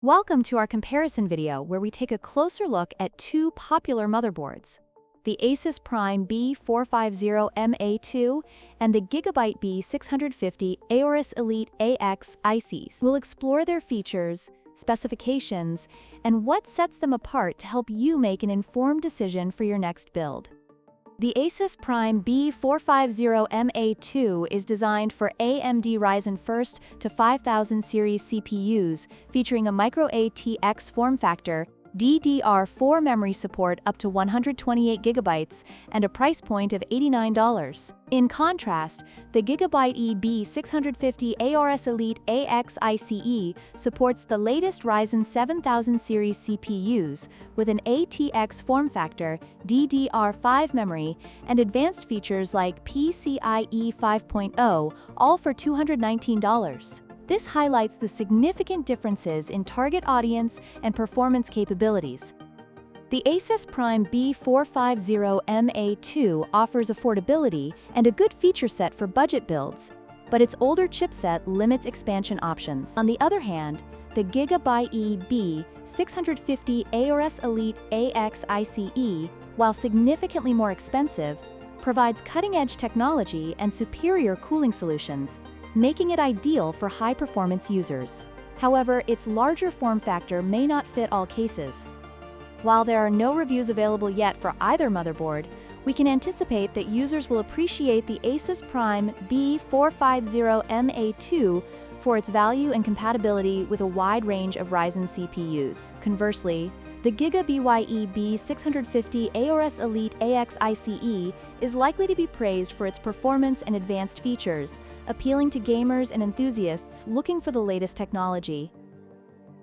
Welcome to our comparison video where we take a closer look at two popular motherboards, the ASUS Prime B450M-A II and the GIGABYTE B650 AORUS Elite AX ICs. We'll explore their features, specifications, and what sets them apart to help you make an informed decision for your next build. The ASUS Prime B450M-A II is designed for AMD Ryzen 1st to 5000 series CPUs, featuring a micro ATX form factor, DDR4 memory support up to 128 GB, and a price point of $89. In contrast, the GIGABYTE B650 AORUS Elite AX ICE supports the latest Ryzen 7000 series CPUs with an ATX form factor, DDR5 memory, and advanced features like PCIe 5.0, all for $219. This highlights the significant differences in target audience and performance capabilities. The ASUS Prime B450M-A II offers affordability and a good feature set for budget builds, but its older chipset limits expansion options. On the other hand, the GIGABYTE B650 AORUS Elite AX ICE, while significantly more expensive, provides cutting-edge technology and superior cooling solutions, making it ideal for high-performance users. However, its larger form factor may not fit all cases. While there are no reviews available yet for either motherboard, we can anticipate that users will appreciate the ASUS Prime B450M-A II for its value and compatibility with a wide range of Ryzen CPUs. Conversely, the GIGABYTE B650 AORUS Elite AX ICE is likely to be praised for its performance and advanced features, appealing to gamers and enthusiasts looking for the latest technology.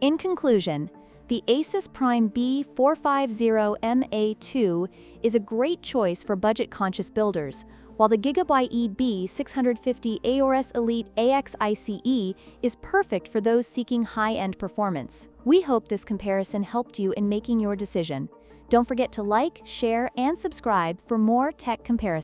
In conclusion, the ASUS Prime B450M-A II is a great choice for budget-conscious builders, while the GIGABYTE B650 AORUS Elite AX ICE is perfect for those seeking high-end performance. We hope this comparison helped you in making your decision. Don't forget to like, share, and subscribe for more tech comparisons.